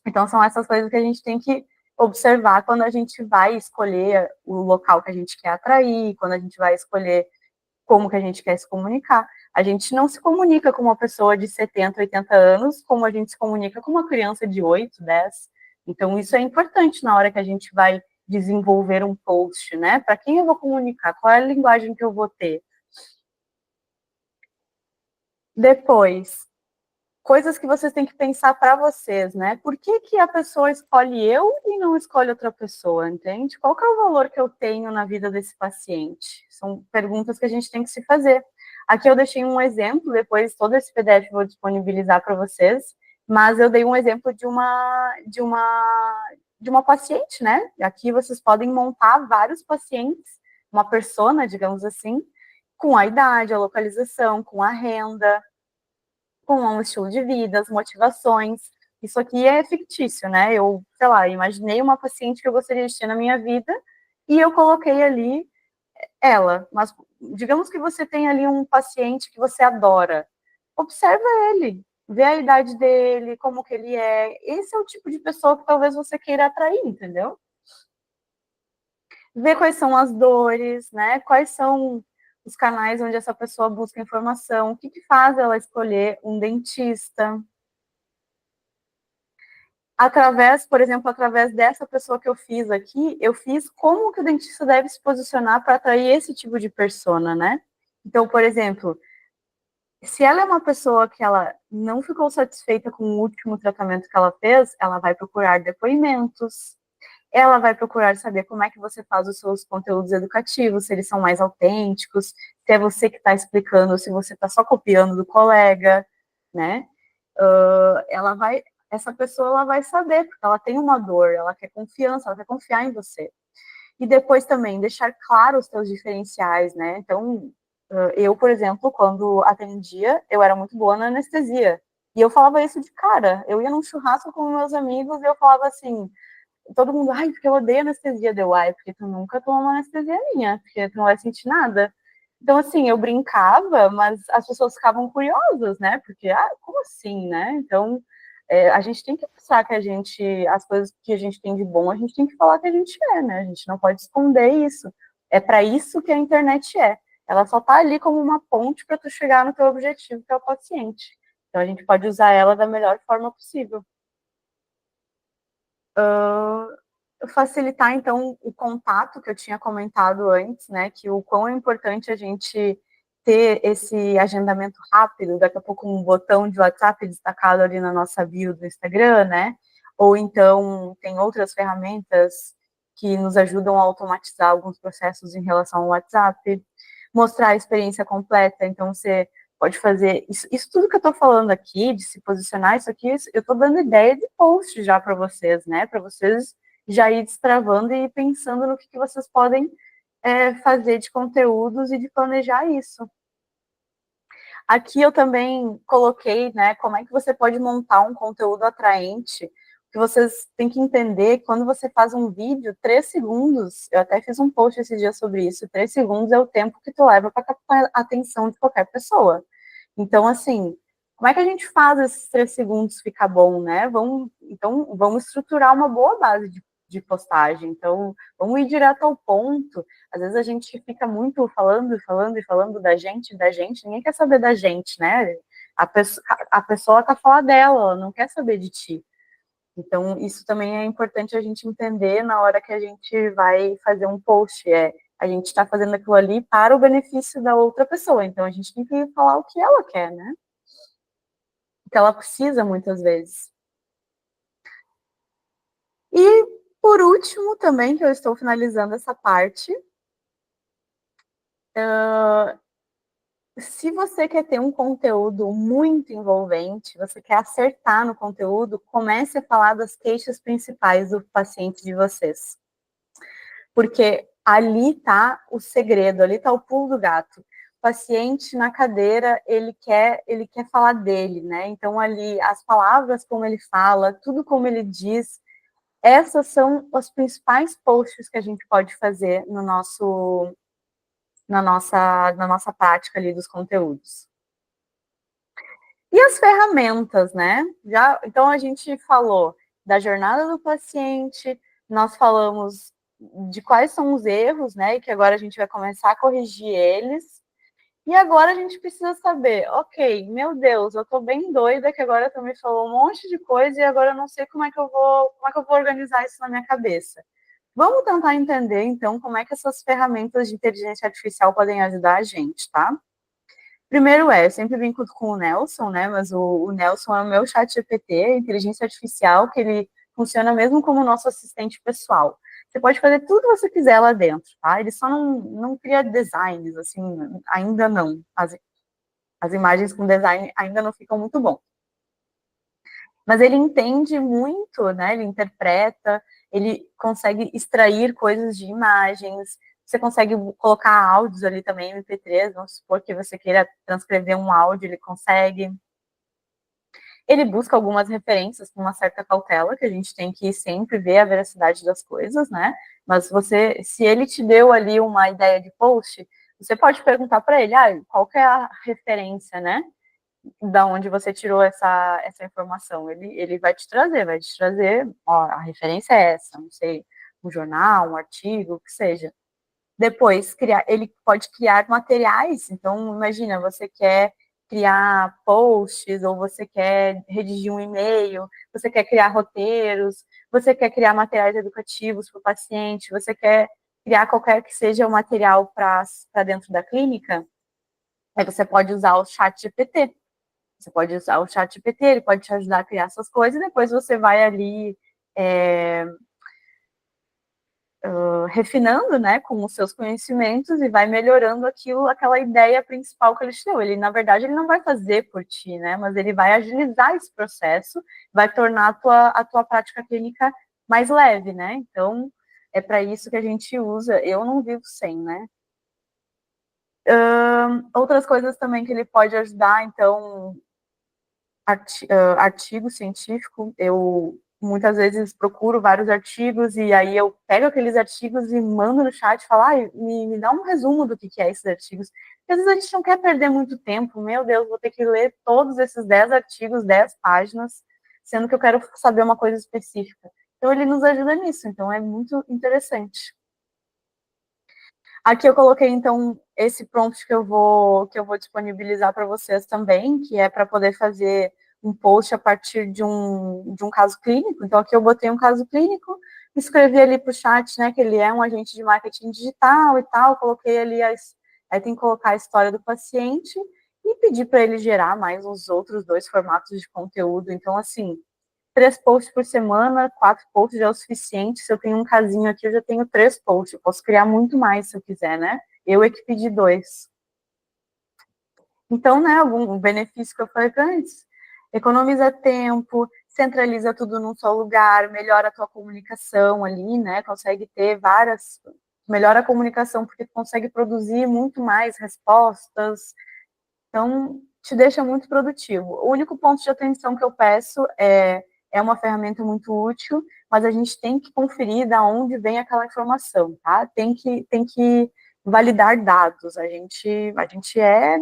Então, são essas coisas que a gente tem que observar quando a gente vai escolher o local que a gente quer atrair, quando a gente vai escolher como que a gente quer se comunicar. A gente não se comunica com uma pessoa de 70, 80 anos como a gente se comunica com uma criança de 8, 10. Então, isso é importante na hora que a gente vai desenvolver um post, né? Para quem eu vou comunicar? Qual é a linguagem que eu vou ter? Depois, coisas que vocês têm que pensar para vocês, né? Por que, que a pessoa escolhe eu e não escolhe outra pessoa, entende? Qual que é o valor que eu tenho na vida desse paciente? São perguntas que a gente tem que se fazer. Aqui eu deixei um exemplo, depois todo esse PDF eu vou disponibilizar para vocês, mas eu dei um exemplo de uma paciente, né? Aqui vocês podem montar vários pacientes, uma persona, digamos assim, com a idade, a localização, com a renda, com um estilo de vida, as motivações. Isso aqui é fictício, né? Eu, sei lá, imaginei uma paciente que eu gostaria de ter na minha vida e eu coloquei ali ela. Mas digamos que você tem ali um paciente que você adora. Observa ele, vê a idade dele, como que ele é. Esse é o tipo de pessoa que talvez você queira atrair, entendeu? Ver quais são as dores, né? Quais são os canais onde essa pessoa busca informação, o que que faz ela escolher um dentista, através, por exemplo, através dessa pessoa que eu fiz aqui, eu fiz como que o dentista deve se posicionar para atrair esse tipo de persona, né? Então, por exemplo, se ela é uma pessoa que ela não ficou satisfeita com o último tratamento que ela fez, ela vai procurar depoimentos, ela vai procurar saber como é que você faz os seus conteúdos educativos, se eles são mais autênticos, se é você que está explicando, se você está só copiando do colega, né? Ela vai, essa pessoa ela vai saber, porque ela tem uma dor, ela quer confiança, ela quer confiar em você. E depois também deixar claro os seus diferenciais, né? Então, eu, por exemplo, quando atendia, eu era muito boa na anestesia. E eu falava isso de cara. Eu ia num churrasco com meus amigos e eu falava assim, todo mundo, ai, porque eu odeio anestesia, deu, ai, porque tu nunca tomou uma anestesia minha, porque tu não vai sentir nada. Então, assim, eu brincava, mas as pessoas ficavam curiosas, né? Porque, como assim, né? Então, a gente tem que pensar que as coisas que a gente tem de bom, a gente tem que falar que a gente é, né? A gente não pode esconder isso. É para isso que a internet é. Ela só tá ali como uma ponte para tu chegar no teu objetivo, que é o paciente. Então, a gente pode usar ela da melhor forma possível. Facilitar, então, o contato que eu tinha comentado antes, né, que o quão é importante a gente ter esse agendamento rápido, daqui a pouco um botão de WhatsApp destacado ali na nossa bio do Instagram, né, ou então tem outras ferramentas que nos ajudam a automatizar alguns processos em relação ao WhatsApp, mostrar a experiência completa, então você pode fazer, isso tudo que eu estou falando aqui, de se posicionar, isso aqui, eu estou dando ideia de post já para vocês, né, para vocês já ir destravando e pensando no que vocês podem fazer de conteúdos e de planejar isso. Aqui eu também coloquei, né, como é que você pode montar um conteúdo atraente, que vocês têm que entender que quando você faz um vídeo, 3 segundos, eu até fiz um post esse dia sobre isso, 3 segundos é o tempo que tu leva para captar a atenção de qualquer pessoa. Então, assim, como é que a gente faz esses 3 segundos ficar bom, né? Então, vamos estruturar uma boa base de postagem. Então, vamos ir direto ao ponto. Às vezes a gente fica muito falando e falando e falando da gente, ninguém quer saber da gente, né? A pessoa quer falar dela, ela não quer saber de ti. Então, isso também é importante a gente entender na hora que a gente vai fazer um post. A gente está fazendo aquilo ali para o benefício da outra pessoa. Então, a gente tem que falar o que ela quer, né? O que ela precisa, muitas vezes. último também, que eu estou finalizando essa parte, se você quer ter um conteúdo muito envolvente, você quer acertar no conteúdo, comece a falar das queixas principais do paciente de vocês. Porque ali está o segredo, ali está o pulo do gato. O paciente na cadeira, ele quer falar dele, né? Então ali as palavras como ele fala, tudo como ele diz, essas são os principais posts que a gente pode fazer no nosso na nossa prática ali dos conteúdos. E as ferramentas, né? Então a gente falou da jornada do paciente, nós falamos de quais são os erros, né? E que agora a gente vai começar a corrigir eles. E agora a gente precisa saber, ok, meu Deus, eu tô bem doida que agora tu me falou um monte de coisa e agora eu não sei como é que eu vou organizar isso na minha cabeça. Vamos tentar entender, então, como é que essas ferramentas de inteligência artificial podem ajudar a gente, tá? Primeiro eu sempre brinco com o Nelson, né? Mas o Nelson é o meu chat GPT, inteligência artificial, que ele funciona mesmo como nosso assistente pessoal. Você pode fazer tudo que você quiser lá dentro, tá? Ele só não cria designs, assim, ainda não. As imagens com design ainda não ficam muito bom. Mas ele entende muito, né? Ele interpreta, ele consegue extrair coisas de imagens, você consegue colocar áudios ali também, MP3, vamos supor que você queira transcrever um áudio, ele consegue. Ele busca algumas referências com uma certa cautela, que a gente tem que sempre ver a veracidade das coisas, né? Mas se ele te deu ali uma ideia de post, você pode perguntar para ele, qual que é a referência, né? Da onde você tirou essa informação. Ele vai te trazer, ó, a referência é essa, não sei, um jornal, um artigo, o que seja. Depois, ele pode criar materiais, então imagina, você quer criar posts, ou você quer redigir um e-mail, você quer criar roteiros, você quer criar materiais educativos para o paciente, você quer criar qualquer que seja o material para dentro da clínica, aí você pode usar o chat GPT. Você pode usar o chat GPT, ele pode te ajudar a criar essas coisas, e depois você vai ali refinando, né, com os seus conhecimentos e vai melhorando aquela ideia principal que ele te deu. Ele, na verdade, ele não vai fazer por ti, né, mas ele vai agilizar esse processo, vai tornar a tua prática clínica mais leve, né, então é para isso que a gente usa. Eu não vivo sem, né. Outras coisas também que ele pode ajudar, então, artigo científico, eu muitas vezes procuro vários artigos e aí eu pego aqueles artigos e mando no chat e falo, me dá um resumo do que é esses artigos. Porque às vezes a gente não quer perder muito tempo, meu Deus, vou ter que ler todos esses 10 artigos, 10 páginas, sendo que eu quero saber uma coisa específica. Então ele nos ajuda nisso, então é muito interessante. Aqui eu coloquei, então, esse prompt que eu vou disponibilizar para vocês também, que é para poder fazer um post a partir de um caso clínico. Então, aqui eu botei um caso clínico, escrevi ali para o chat, né, que ele é um agente de marketing digital e tal, coloquei ali, aí tem que colocar a história do paciente e pedir para ele gerar mais uns outros 2 formatos de conteúdo. Então, assim, 3 posts por semana, 4 posts já é o suficiente. Se eu tenho um casinho aqui, eu já tenho 3 posts. Eu posso criar muito mais se eu quiser, né? Eu é que pedi 2. Então, né, algum benefício que eu falei antes, economiza tempo, centraliza tudo num só lugar, melhora a tua comunicação ali, né? Consegue ter melhora a comunicação porque tu consegue produzir muito mais respostas. Então, te deixa muito produtivo. O único ponto de atenção que eu peço é uma ferramenta muito útil, mas a gente tem que conferir da onde vem aquela informação, tá? Tem que validar dados. A gente é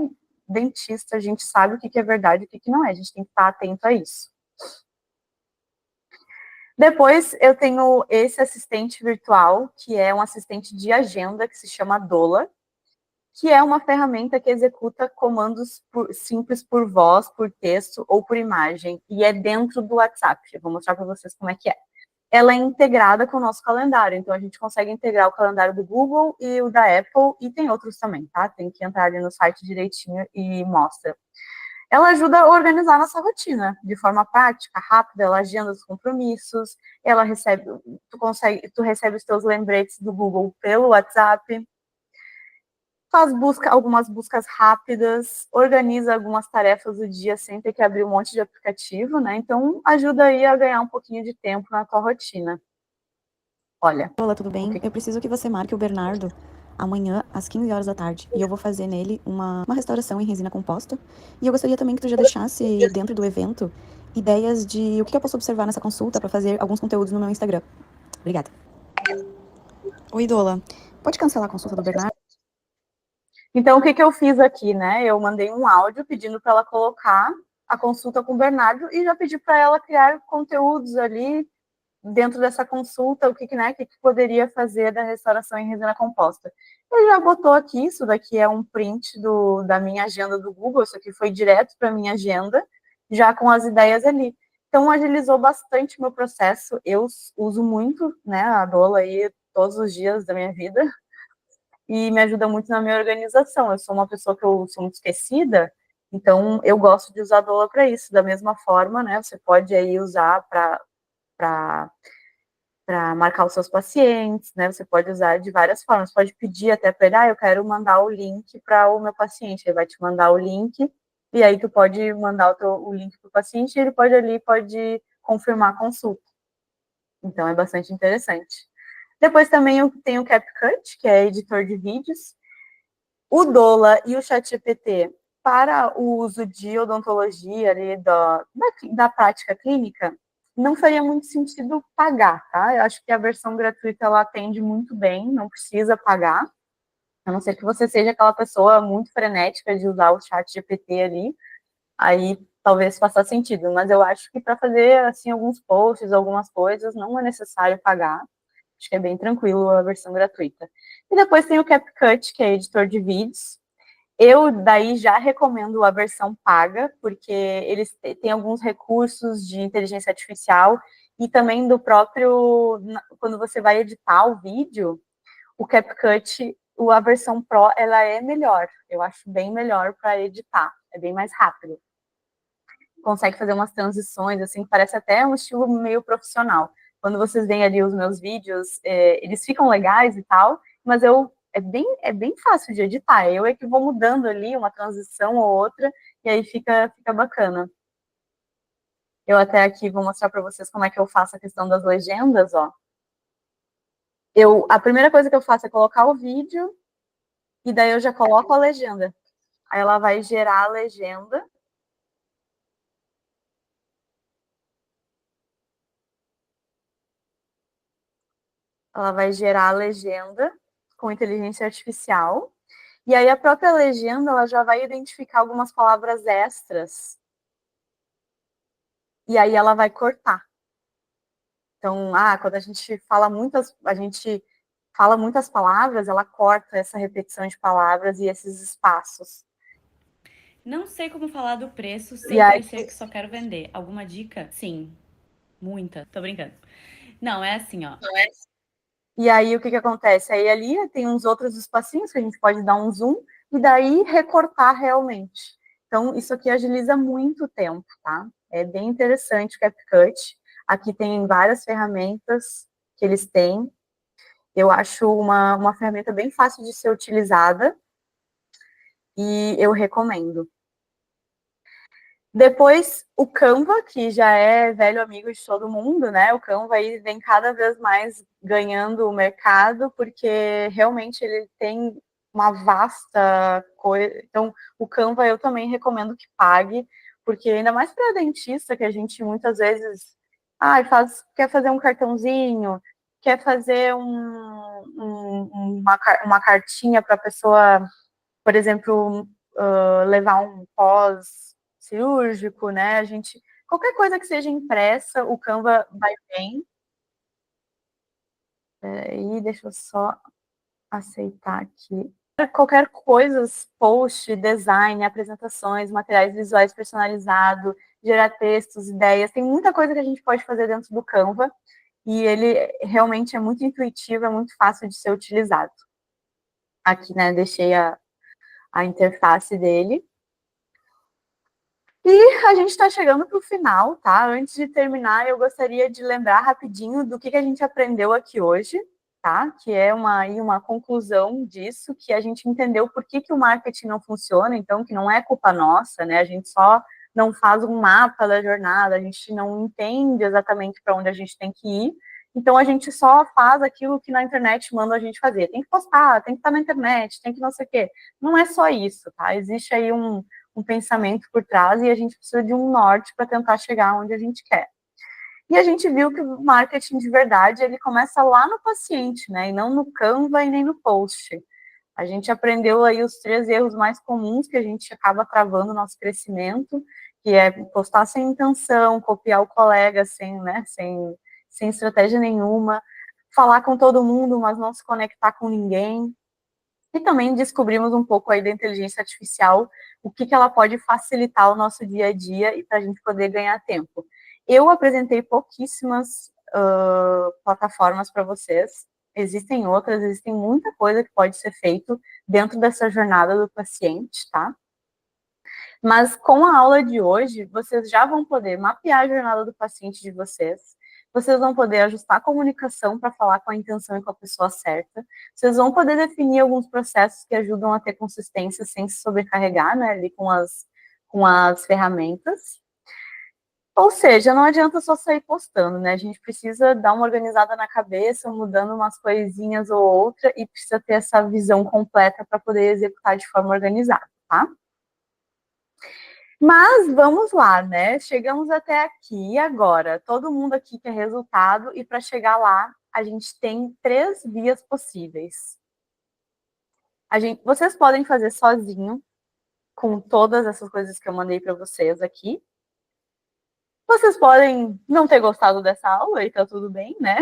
dentista, a gente sabe o que é verdade e o que não é. A gente tem que estar atento a isso. Depois, eu tenho esse assistente virtual, que é um assistente de agenda, que se chama Dola, que é uma ferramenta que executa comandos simples por voz, por texto ou por imagem, e é dentro do WhatsApp. Eu vou mostrar para vocês como é que é. Ela é integrada com o nosso calendário, então a gente consegue integrar o calendário do Google e o da Apple, e tem outros também, tá? Tem que entrar ali no site direitinho e mostra. Ela ajuda a organizar a nossa rotina de forma prática, rápida, ela agenda os compromissos, ela recebe, tu recebe os teus lembretes do Google pelo WhatsApp, faz algumas buscas rápidas, organiza algumas tarefas do dia sem ter que abrir um monte de aplicativo, né? Então ajuda aí a ganhar um pouquinho de tempo na tua rotina. Olha. Olá, tudo bem? Eu preciso que você marque o Bernardo amanhã às 15 horas da tarde e eu vou fazer nele uma restauração em resina composta. E eu gostaria também que tu já deixasse dentro do evento ideias de o que eu posso observar nessa consulta para fazer alguns conteúdos no meu Instagram. Obrigada. Oi, Dola. Pode cancelar a consulta do Bernardo? Então, o que eu fiz aqui, né? Eu mandei um áudio pedindo para ela colocar a consulta com o Bernardo e já pedi para ela criar conteúdos ali dentro dessa consulta, né, que poderia fazer da restauração em resina composta. Ele já botou aqui, isso daqui é um print da minha agenda do Google, isso aqui foi direto para a minha agenda, já com as ideias ali. Então, agilizou bastante o meu processo. Eu uso muito, né, a Dola aí todos os dias da minha vida, e me ajuda muito na minha organização. Eu sou uma pessoa que eu sou muito esquecida, então eu gosto de usar a Dola para isso. Da mesma forma, né, você pode aí usar para marcar os seus pacientes, né? Você pode usar de várias formas. Pode pedir até para ele, eu quero mandar o link para o meu paciente. Ele vai te mandar o link, e aí tu pode mandar o link para o paciente, e ele pode confirmar a consulta. Então, é bastante interessante. Depois também eu tenho o CapCut, que é editor de vídeos. O Dola e o ChatGPT para o uso de odontologia ali da prática clínica, não faria muito sentido pagar, tá? Eu acho que a versão gratuita ela atende muito bem, não precisa pagar, a não ser que você seja aquela pessoa muito frenética de usar o ChatGPT ali, aí talvez faça sentido, mas eu acho que para fazer assim alguns posts, algumas coisas, não é necessário pagar. Acho que é bem tranquilo a versão gratuita. E depois tem o CapCut, que é editor de vídeos. Eu daí já recomendo a versão paga, porque eles têm alguns recursos de inteligência artificial e também do próprio, quando você vai editar o vídeo, o CapCut, a versão Pro, ela é melhor. Eu acho bem melhor para editar, é bem mais rápido. Consegue fazer umas transições, assim, parece até um estilo meio profissional. Quando vocês veem ali os meus vídeos, eles ficam legais e tal, mas é bem fácil de editar. Eu é que vou mudando ali uma transição ou outra, e aí fica bacana. Eu até aqui vou mostrar para vocês como é que eu faço a questão das legendas, ó. A primeira coisa que eu faço é colocar o vídeo, e daí eu já coloco a legenda. Aí ela vai gerar a legenda. Ela vai gerar a legenda com inteligência artificial. E aí a própria legenda ela já vai identificar algumas palavras extras. E aí ela vai cortar. Então, quando a gente fala muitas palavras, ela corta essa repetição de palavras e esses espaços. Não sei como falar do preço E sem aí, parecer que só quero vender. Alguma dica? Sim, muita. Tô brincando. Não, é assim, ó. e aí o que acontece? Aí ali tem uns outros espacinhos que a gente pode dar um zoom e daí recortar realmente. Então, isso aqui agiliza muito o tempo, tá? É bem interessante o CapCut. Aqui tem várias ferramentas que eles têm. Eu acho uma ferramenta bem fácil de ser utilizada e eu recomendo. Depois, o Canva, que já é velho amigo de todo mundo, né? O Canva aí vem cada vez mais ganhando o mercado, porque realmente ele tem uma vasta coisa. Então, o Canva eu também recomendo que pague, porque ainda mais para dentista, que a gente muitas vezes quer fazer um cartãozinho, quer fazer uma cartinha para a pessoa, por exemplo, levar um pós cirúrgico, né? Qualquer coisa que seja impressa, o Canva vai bem. Peraí, deixa eu só aceitar aqui. Qualquer coisa, post, design, apresentações, materiais visuais personalizados, gerar textos, ideias, tem muita coisa que a gente pode fazer dentro do Canva e ele realmente é muito intuitivo, é muito fácil de ser utilizado. Aqui, né, deixei a interface dele. E a gente está chegando para o final, tá? Antes de terminar, eu gostaria de lembrar rapidinho do que a gente aprendeu aqui hoje, tá? Que é uma conclusão disso, que a gente entendeu por que o marketing não funciona, então, que não é culpa nossa, né? A gente só não faz um mapa da jornada, a gente não entende exatamente para onde a gente tem que ir, então a gente só faz aquilo que na internet manda a gente fazer. Tem que postar, tem que estar na internet, tem que não sei o quê. Não é só isso, tá? Existe aí um pensamento por trás e a gente precisa de um norte para tentar chegar onde a gente quer. E a gente viu que o marketing de verdade, ele começa lá no paciente, né? E não no Canva e nem no post. A gente aprendeu aí os 3 erros mais comuns que a gente acaba travando o nosso crescimento, que é postar sem intenção, copiar o colega sem estratégia nenhuma, falar com todo mundo, mas não se conectar com ninguém. E também descobrimos um pouco aí da inteligência artificial, o que ela pode facilitar o nosso dia a dia e para a gente poder ganhar tempo. Eu apresentei pouquíssimas plataformas para vocês, existem outras, existem muita coisa que pode ser feito dentro dessa jornada do paciente, tá? Mas com a aula de hoje, vocês já vão poder mapear a jornada do paciente de vocês vão poder ajustar a comunicação para falar com a intenção e com a pessoa certa, vocês vão poder definir alguns processos que ajudam a ter consistência sem se sobrecarregar, né, ali com as ferramentas. Ou seja, não adianta só sair postando, né? A gente precisa dar uma organizada na cabeça, mudando umas coisinhas ou outra, e precisa ter essa visão completa para poder executar de forma organizada, tá? Mas vamos lá, né? Chegamos até aqui agora. Todo mundo aqui quer resultado e para chegar lá, a gente tem 3 vias possíveis. Vocês podem fazer sozinho, com todas essas coisas que eu mandei para vocês aqui. Vocês podem não ter gostado dessa aula e tá tudo bem, né?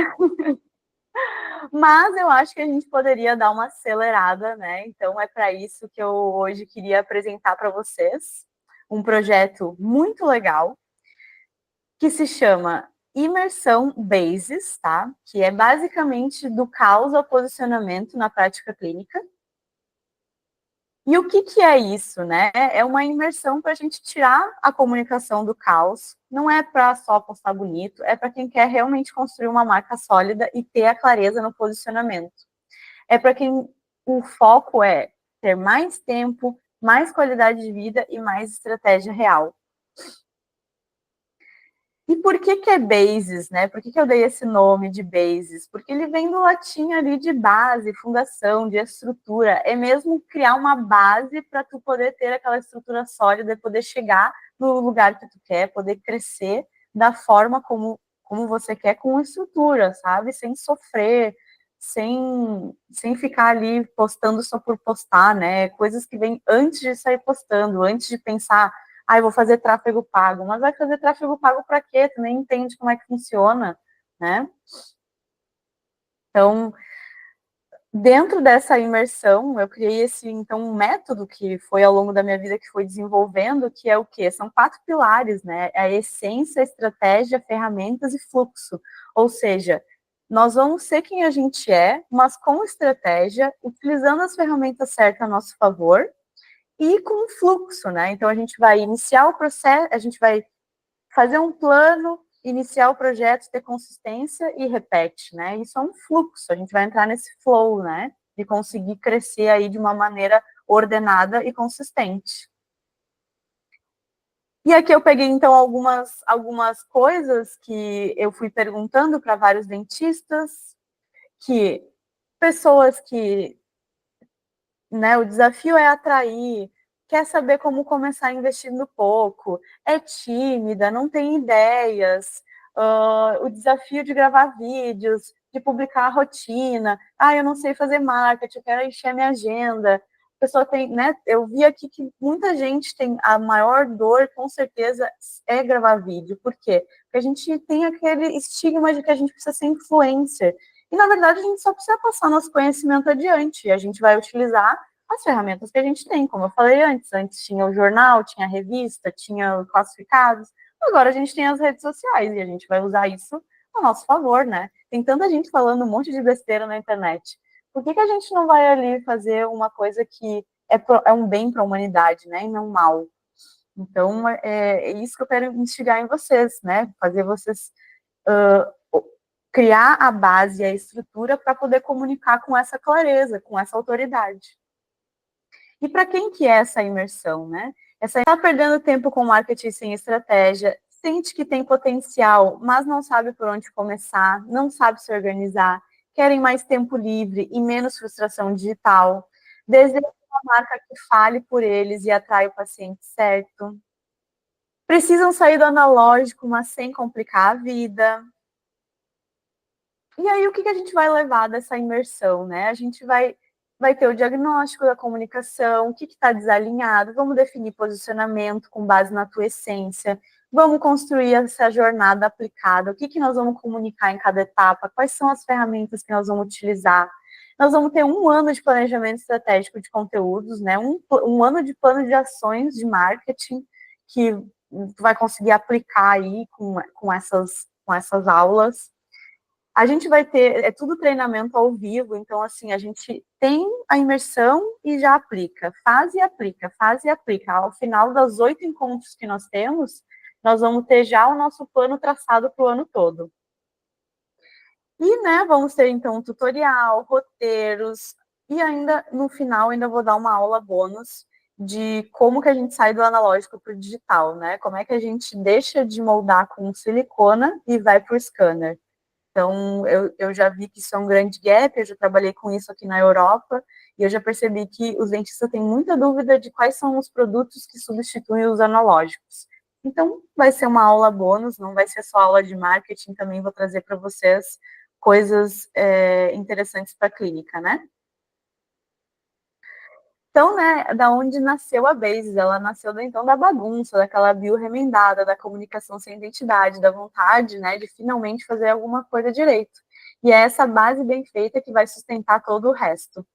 Mas eu acho que a gente poderia dar uma acelerada, né? Então é para isso que eu hoje queria apresentar para vocês um projeto muito legal que se chama Imersão Bases, tá? Que é basicamente do caos ao posicionamento na prática clínica. E o que é isso, né? É uma imersão para a gente tirar a comunicação do caos. Não é para só postar bonito, é para quem quer realmente construir uma marca sólida e ter a clareza no posicionamento. É para quem o foco é ter mais tempo, mais qualidade de vida e mais estratégia real. E por que é bases, né? Por que eu dei esse nome de bases? Porque ele vem do latim ali de base, fundação, de estrutura. É mesmo criar uma base para tu poder ter aquela estrutura sólida e poder chegar no lugar que tu quer, poder crescer da forma como você quer, com estrutura, sabe? Sem sofrer, sem ficar ali postando só por postar, né? Coisas que vêm antes de sair postando, antes de pensar eu vou fazer tráfego pago. Mas vai fazer tráfego pago para quê? Tu nem entende como é que funciona, né? Então, dentro dessa imersão, eu criei um método que foi ao longo da minha vida que foi desenvolvendo, que é o quê? São 4 pilares, né? A essência, estratégia, ferramentas e fluxo. Ou seja, nós vamos ser quem a gente é, mas com estratégia, utilizando as ferramentas certas a nosso favor, e com fluxo, né? Então a gente vai iniciar o processo, a gente vai fazer um plano, iniciar o projeto, ter consistência e repete, né? Isso é um fluxo, a gente vai entrar nesse flow, né? De conseguir crescer aí de uma maneira ordenada e consistente. E aqui eu peguei, então, algumas coisas que eu fui perguntando para vários dentistas, que pessoas que, né, o desafio é atrair, quer saber como começar investindo pouco, é tímida, não tem ideias, o desafio de gravar vídeos, de publicar a rotina, eu não sei fazer marketing, eu quero encher minha agenda. A pessoa tem, né, eu vi aqui que muita gente tem a maior dor, com certeza, é gravar vídeo. Por quê? Porque a gente tem aquele estigma de que a gente precisa ser influencer. E, na verdade, a gente só precisa passar nosso conhecimento adiante. E a gente vai utilizar as ferramentas que a gente tem, como eu falei antes. Antes tinha o jornal, tinha a revista, tinha classificados. Agora a gente tem as redes sociais e a gente vai usar isso a nosso favor, né? Tem tanta gente falando um monte de besteira na internet. Por que a gente não vai ali fazer uma coisa que é um bem para a humanidade, né? E não mal? Então, é isso que eu quero instigar em vocês, né? Fazer vocês criar a base e a estrutura para poder comunicar com essa clareza, com essa autoridade. E para quem que é essa imersão, né? Essa está perdendo tempo com marketing sem estratégia, sente que tem potencial, mas não sabe por onde começar, não sabe se organizar, querem mais tempo livre e menos frustração digital, desejam uma marca que fale por eles e atrai o paciente certo. Precisam sair do analógico, mas sem complicar a vida. E aí, o que a gente vai levar dessa imersão, né? A gente vai ter o diagnóstico da comunicação, o que está desalinhado, vamos definir posicionamento com base na tua essência, vamos construir essa jornada aplicada, o que nós vamos comunicar em cada etapa, quais são as ferramentas que nós vamos utilizar. Nós vamos ter 1 ano de planejamento estratégico de conteúdos, né? Um ano de plano de ações de marketing que tu vai conseguir aplicar aí com essas aulas. A gente vai ter, é tudo treinamento ao vivo, então, assim, a gente tem a imersão e já aplica, faz e aplica, faz e aplica. Ao final das 8 encontros que nós temos, nós vamos ter já o nosso plano traçado para o ano todo. E, né, vamos ter, então, um tutorial, roteiros, e ainda, no final, ainda vou dar uma aula bônus de como que a gente sai do analógico para o digital, né? Como é que a gente deixa de moldar com silicona e vai para o scanner. Então, eu já vi que isso é um grande gap, eu já trabalhei com isso aqui na Europa, e eu já percebi que os dentistas têm muita dúvida de quais são os produtos que substituem os analógicos. Então, vai ser uma aula bônus, não vai ser só aula de marketing, também vou trazer para vocês coisas interessantes para a clínica, né? Então, né, da onde nasceu a Bases? Ela nasceu então da bagunça, daquela bio remendada, da comunicação sem identidade, da vontade, né, de finalmente fazer alguma coisa direito. E é essa base bem feita que vai sustentar todo o resto.